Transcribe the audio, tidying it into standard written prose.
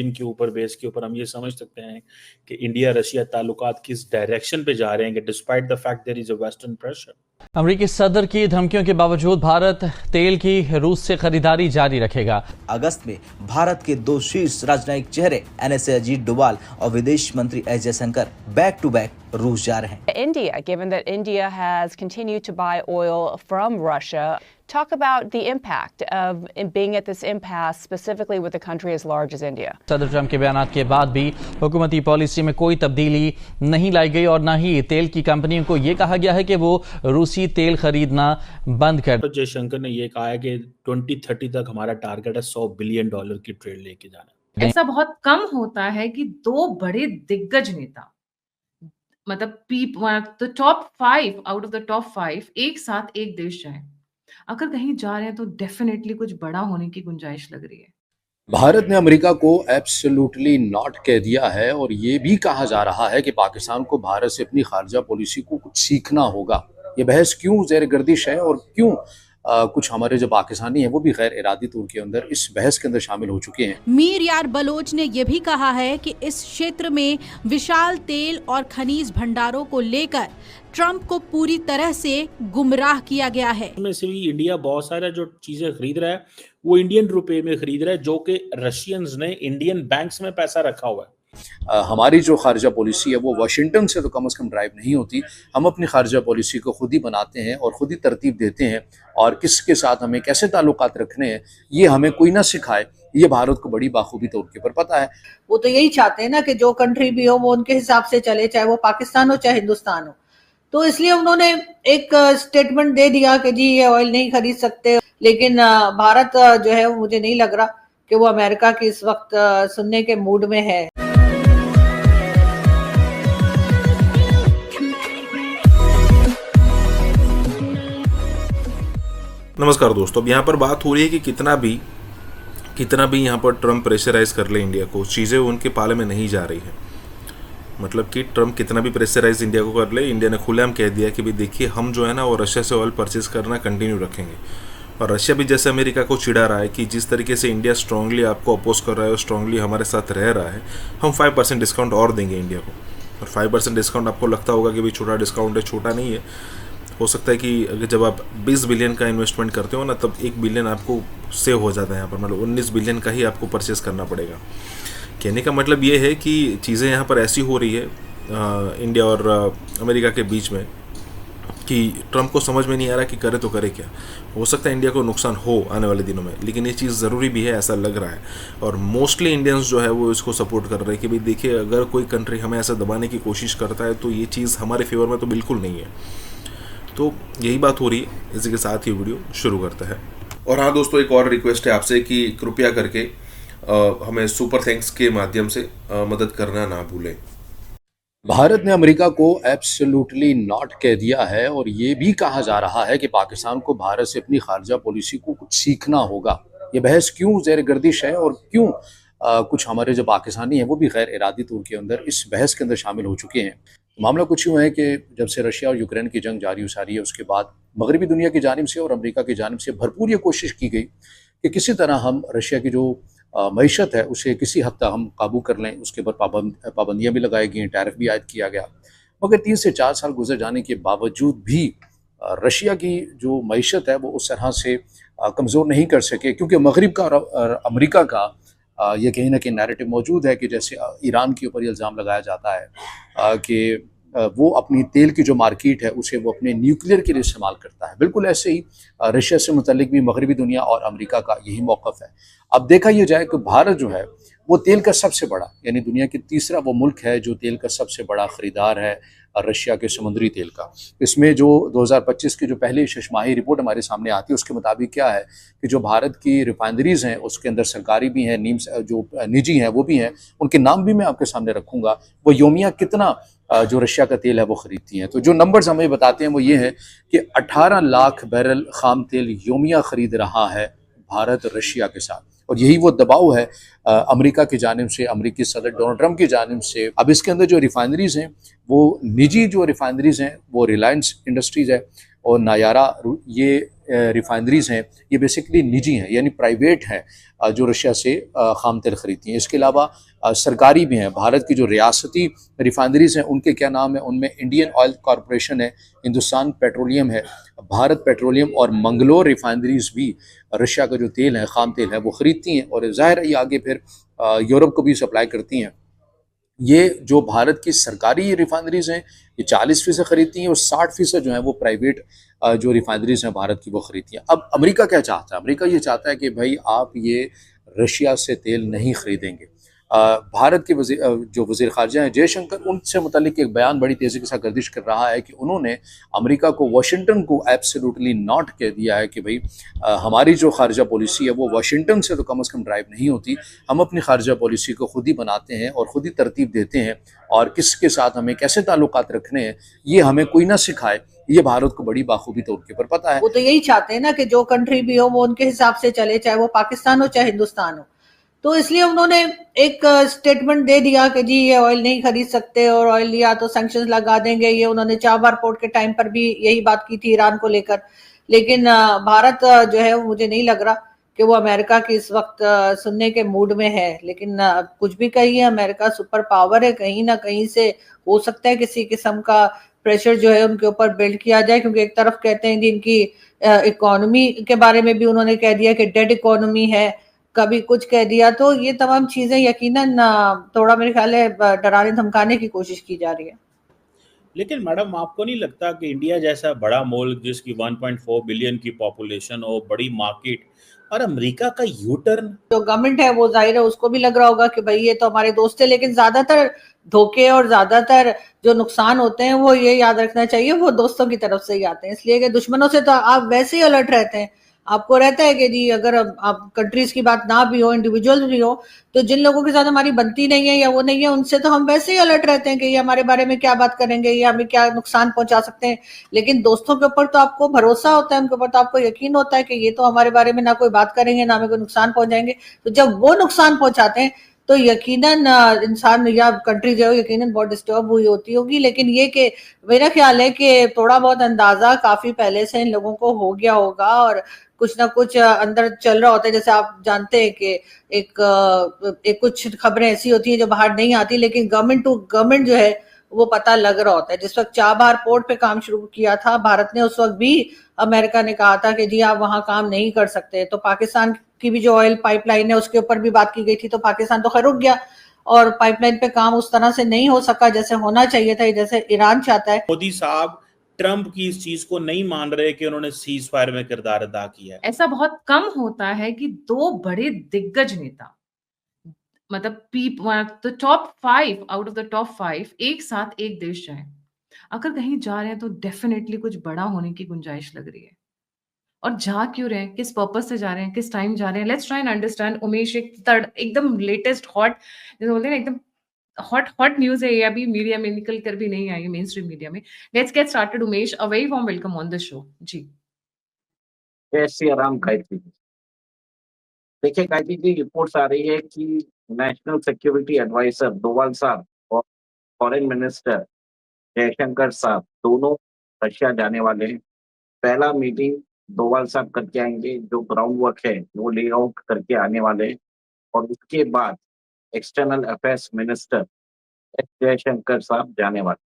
Origin के ऊपर, base के ऊपर हम ये समझ सकते हैं कि इंडिया रशिया ताल्लुकात किस डायरेक्शन पे जा रहे हैं, despite the fact there is a western pressure. अमेरिकी सदर की धमकियों के बावजूद भारत तेल की रूस से खरीदारी जारी रखेगा। अगस्त में भारत के 2 शीर्ष राजनयिक चेहरे NSA अजीत डोभाल और विदेश मंत्री S Jaishankar back to back रूस जा रहे हैं। India, given that India has continued to buy oil from Russia, talk about the impact of being at this impasse, specifically with a country as large as India. सदर Trump के बयानात के बाद भी हुकूमती पॉलिसी में कोई तब्दीली नहीं लाई गई और न ही तेल की कंपनियों को ये कहा गया है कि वो रूसी तेल खरीदना बंद कर। जयशंकर ने ये कहा है कि 2030 तक हमारा टारगेट है $100 बिलियन की ट्रेड लेके जाना। ऐसा बहुत कम होता है कि 2 बड़े दिग्गज नेता, मतलब the top 5 out of the top 5 एक साथ एक देश जाए। अगर कहीं जा रहे हैं तो डेफिनेटली कुछ बड़ा होने की गुंजाइश लग रही है। भारत ने अमेरिका को एब्सोल्युटली नॉट कह दिया है और ये भी कहा जा रहा है कि पाकिस्तान को भारत से अपनी खारजा पॉलिसी को कुछ सीखना होगा। ये बहस क्यों ज़ेर गर्दिश है और क्यों कुछ हमारे जो पाकिस्तानी हैं वो भी गैर इरादी तौर के अंदर इस बहस के अंदर शामिल हो चुके हैं। मीर यार बलोच ने यह भी कहा है कि इस क्षेत्र में विशाल तेल और खनिज भंडारों को लेकर ट्रंप को पूरी तरह से गुमराह किया गया है। में से भी इंडिया बहुत सारा जो चीजें खरीद रहा है वो इंडियन रुपए में खरीद रहा है, जो कि रशियंस ने इंडियन बैंक्स में पैसा रखा हुआ है। हमारी जो खारजा पॉलिसी है वो वाशिंगटन से तो कम से कम ड्राइव नहीं होती। हम अपनी खारजा पॉलिसी को खुद ही बनाते हैं और खुद ही तरतीब देते हैं और किसके साथ हमें कैसे ताल्लुकात रखने हैं ये हमें कोई ना सिखाए, ये भारत को बड़ी बाखूबी तौर के पर पता है। वो तो यही चाहते हैं ना कि जो कंट्री भी हो वो उनके हिसाब से चले, चाहे वो पाकिस्तान हो चाहे हिंदुस्तान हो। तो इसलिए उन्होंने एक स्टेटमेंट दे दिया कि जी ये ऑयल नहीं खरीद सकते, लेकिन भारत जो है मुझे नहीं लग रहा कि वो अमेरिका की इस वक्त सुनने के मूड में है। नमस्कार दोस्तों, अब यहाँ पर बात हो रही है कि कितना भी यहाँ पर ट्रम्प प्रेशराइज कर ले इंडिया को, चीज़ें उनके पाले में नहीं जा रही है। मतलब कि ट्रम्प कितना भी प्रेशराइज इंडिया को कर ले, इंडिया ने खुलेआम कह दिया कि भाई देखिए हम जो है ना वो रशिया से ऑयल परचेज करना कंटिन्यू रखेंगे। और रशिया भी जैसे अमेरिका को चिढ़ा रहा है कि जिस तरीके से इंडिया स्ट्रांगली आपको अपोज कर रहा है और स्ट्रांगली हमारे साथ रह रहा है, हम 5% डिस्काउंट और देंगे इंडिया को। और 5% डिस्काउंट आपको लगता होगा कि भाई छोटा डिस्काउंट है, छोटा नहीं है। हो सकता है कि जब आप 20 बिलियन का इन्वेस्टमेंट करते हो ना तब 1 बिलियन आपको सेव हो जाता है यहाँ पर, मतलब 19 बिलियन का ही आपको परचेस करना पड़ेगा। कहने का मतलब ये है कि चीज़ें यहाँ पर ऐसी हो रही है इंडिया और अमेरिका के बीच में कि ट्रम्प को समझ में नहीं आ रहा कि करे तो करे क्या। हो सकता है इंडिया को नुकसान हो आने वाले दिनों में, लेकिन ये चीज़ ज़रूरी भी है ऐसा लग रहा है। और मोस्टली इंडियंस जो है वो इसको सपोर्ट कर रहे हैं कि भाई देखिए अगर कोई कंट्री हमें ऐसा दबाने की कोशिश करता है तो ये चीज़ हमारे फेवर में तो बिल्कुल नहीं है। तो यही बात हो रही है। इसी के साथ ही वीडियो शुरू करता है। और हाँ दोस्तों, एक और रिक्वेस्ट है आपसे कि कृपया करके हमें सुपर थैंक्स के माध्यम से मदद करना ना भूलें। भारत ने अमेरिका को एब्सोल्युटली नॉट कह दिया है और ये भी कहा जा रहा है कि पाकिस्तान को भारत से अपनी खारजा पॉलिसी को कुछ सीखना होगा। ये बहस क्यों ज़ेर गर्दिश है और क्यों कुछ हमारे जो पाकिस्तानी हैं वो भी गैर इरादी तौर के अंदर इस बहस के अंदर शामिल हो चुके हैं। मामला कुछ यूँ है कि जब से रशिया और यूक्रेन की जंग जारी उसारी है उसके बाद मगरबी दुनिया की जानिब से और अमेरिका की जानिब से भरपूर ये कोशिश की गई कि किसी तरह हम रशिया की जो मईशत है उसे किसी हद तक हम काबू कर लें। उसके ऊपर पाबंदियाँ भी लगाई गई, टैरिफ भी आयद किया गया। मगर 3 से 4 साल गुजर जाने के बावजूद भी रशिया की जो मईशत है वो उस तरह से कमज़ोर नहीं कर सके, क्योंकि मगरिब का और अमेरिका का ये कहीं ना कहीं नैरेटिव मौजूद है कि जैसे ईरान के ऊपर इल्ज़ाम लगाया जाता है कि वो अपनी तेल की जो मार्केट है उसे वो अपने न्यूक्लियर के लिए इस्तेमाल करता है। बिल्कुल ऐसे ही रशिया से मुतल्लिक भी मगरबी दुनिया और अमेरिका का यही मौक़िफ़ है। अब देखा यह जाए कि भारत जो है वो तेल का सबसे बड़ा, यानी दुनिया की तीसरा वो मुल्क है जो तेल का सबसे बड़ा ख़रीदार है रशिया के समुद्री तेल का। इसमें जो 2025 की जो पहली छमाही रिपोर्ट हमारे सामने आती है उसके मुताबिक क्या है कि जो भारत की रिफाइनरीज़ हैं उसके अंदर सरकारी भी हैं, जो निजी हैं वो भी हैं, उनके नाम भी मैं आपके सामने रखूँगा। वो योमिया कितना जो रशिया का तेल है वो ख़रीदती हैं। तो जो नंबर्स हमें बताते हैं वो ये है कि 18 लाख बैरल ख़ाम तेल योमिया ख़रीद रहा है भारत रशिया के साथ। और यही वो दबाव है अमेरिका की जानिब से, अमेरिकी सदर डोनाल्ड ट्रंप की जानिब से। अब इसके अंदर जो रिफाइनरीज़ हैं वो निजी जो रिफाइनरीज हैं वो रिलायंस इंडस्ट्रीज़ है और नायारा, ये रिफाइनरीज हैं, ये बेसिकली निजी हैं यानी प्राइवेट हैं जो रशिया से खाम तेल खरीदती हैं। इसके अलावा सरकारी भी हैं। भारत की जो रियासती रिफाइनरीज हैं उनके क्या नाम है, उनमें इंडियन ऑयल कॉरपोरेशन है, हिंदुस्तान पेट्रोलियम है, भारत पेट्रोलियम और मंगलोर रिफाइनरीज भी रशिया का जो तेल है, खाम तेल है, वो ख़रीदती हैं और ज़ाहिर है ये आगे फिर यूरोप को भी सप्लाई करती हैं। ये जो भारत की सरकारी रिफाइनरीज हैं ये 40% खरीदती हैं और 60% जो है वो प्राइवेट जो रिफाइनरीज हैं भारत की वो खरीदती हैं। अब अमेरिका क्या चाहता है? अमेरिका ये चाहता है कि भाई आप ये रशिया से तेल नहीं खरीदेंगे। भारत के जो वज़ीर ख़ारजा हैं जयशंकर, उनसे मुतालिक एक बयान बड़ी तेज़ी के साथ गर्दिश कर रहा है कि उन्होंने अमेरिका को, वाशिंगटन को एब्सोल्युटली नॉट कह दिया है कि भाई हमारी जो ख़ारजा पॉलिसी है वो वाशिंगटन से तो कम से कम ड्राइव नहीं होती। हम अपनी ख़ारजा पॉलिसी को खुद ही बनाते हैं और ख़ुद ही तरतीब देते हैं और किसके साथ हमें कैसे ताल्लुकात रखने हैं ये हमें कोई ना सिखाए। ये भारत को बड़ी बाखूबी तौर के ऊपर पता है। वो तो यही चाहते हैं ना कि जो कंट्री भी हो वो उनके हिसाब से चले, चाहे वो पाकिस्तान हो चाहे हिंदुस्तान हो। तो इसलिए उन्होंने एक स्टेटमेंट दे दिया कि जी ये ऑयल नहीं खरीद सकते और ऑयल लिया तो सैंक्शंस लगा देंगे। ये उन्होंने चाबहार पोर्ट के टाइम पर भी यही बात की थी ईरान को लेकर। लेकिन भारत जो है वो मुझे नहीं लग रहा कि वो अमेरिका की इस वक्त सुनने के मूड में है। लेकिन कुछ भी कहिए, अमेरिका सुपर पावर है, कहीं ना कहीं से हो सकता है किसी किस्म का प्रेशर जो है उनके ऊपर बिल्ड किया जाए, क्योंकि एक तरफ कहते हैं कि इनकी इकोनॉमी के बारे में भी उन्होंने कह दिया कि डेड इकोनॉमी है, कभी कुछ कह दिया। तो ये तमाम चीजें यकीनन थोड़ा मेरे ख्याल है डराने धमकाने की कोशिश की जा रही है। लेकिन मैडम आपको नहीं लगता कि इंडिया जैसा बड़ा मुल्क जिसकी 1.4 बिलियन की पॉपुलेशन और बड़ी मार्केट और अमेरिका का यू टर्न? जो गवर्नमेंट है वो जाहिर है उसको भी लग रहा होगा कि भाई ये तो हमारे दोस्त है, लेकिन ज्यादातर धोखे और ज्यादातर जो नुकसान होते हैं वो ये याद रखना चाहिए वो दोस्तों की तरफ से ही आते हैं। इसलिए कि दुश्मनों से तो आप वैसे ही अलर्ट रहते हैं। आपको रहता है कि जी अगर आप कंट्रीज की बात ना भी हो, इंडिविजुअल भी हो, तो जिन लोगों के साथ हमारी बनती नहीं है या वो नहीं है उनसे तो हम वैसे ही अलर्ट रहते हैं कि ये हमारे बारे में क्या बात करेंगे, ये हमें क्या नुकसान पहुंचा सकते हैं। लेकिन दोस्तों के ऊपर तो आपको भरोसा होता है, उनके ऊपर तो आपको यकीन होता है कि ये तो हमारे बारे में ना कोई बात करेंगे ना हमें कोई नुकसान पहुंचाएंगे। तो जब वो नुकसान पहुंचाते हैं तो यकीनन इंसान या कंट्री जो है यकीनन बहुत डिस्टर्ब हुई होती होगी। लेकिन ये कि मेरा ख्याल है कि थोड़ा बहुत अंदाजा काफी पहले से इन लोगों को हो गया होगा और कुछ ना कुछ अंदर चल रहा होता है। जैसे आप जानते हैं कि एक कुछ खबरें ऐसी होती हैं जो बाहर नहीं आती, लेकिन गवर्नमेंट टू गवर्नमेंट जो है वो पता लग रहा होता है। जिस वक्त चाबहार पोर्ट पे काम शुरू किया था भारत ने, उस वक्त भी अमेरिका ने कहा था कि जी आप वहां काम नहीं कर सकते। तो पाकिस्तान की भी जो ऑयल पाइपलाइन है उसके ऊपर भी बात की गई थी, तो पाकिस्तान तो खैर रुक गया और पाइपलाइन पे काम उस तरह से नहीं हो सका जैसे होना चाहिए था, जैसे ईरान चाहता है। मोदी साहब ट्रंप की इस चीज को नहीं मान रहे कि उन्होंने सीज फायर में किरदार अदा किया है। ऐसा बहुत कम होता है कि दो बड़े दिग्गज नेता, मतलब तो top 5 out of the top 5 एक साथ एक देश जाए। अगर कहीं जा रहे हैं तो डेफिनेटली कुछ बड़ा होने की गुंजाइश लग रही है। और जा क्यों रहे हैं, किस पर्पस से जा रहे हैं, किस टाइम जा रहे हैं, let's try and understand. Umesh, एकदम लेटेस्ट हॉट, जैसे बोलते हैं ना, एकदम हॉट हॉट न्यूज़ है ये, अभी मीडिया में निकल कर भी नहीं आई है, मेन स्ट्रीम मीडिया में। Let's get started Umesh, a very warm welcome on the show. जी। जय श्री राम गायत्री जी। देखिए गायत्री जी, रिपोर्ट्स आ रही है कि नेशनल सिक्योरिटी एडवाइजर डोवाल साहब और फॉरेन मिनिस्टर जयशंकर साहब दोनों रशिया जाने वाले हैं। पहला मीटिंग डोवाल साहब करके आएंगे, जो ग्राउंड वर्क है वो ले आउट करके आने वाले हैं और उसके बाद external affairs minister S Jaishankar साहब जाने वाले।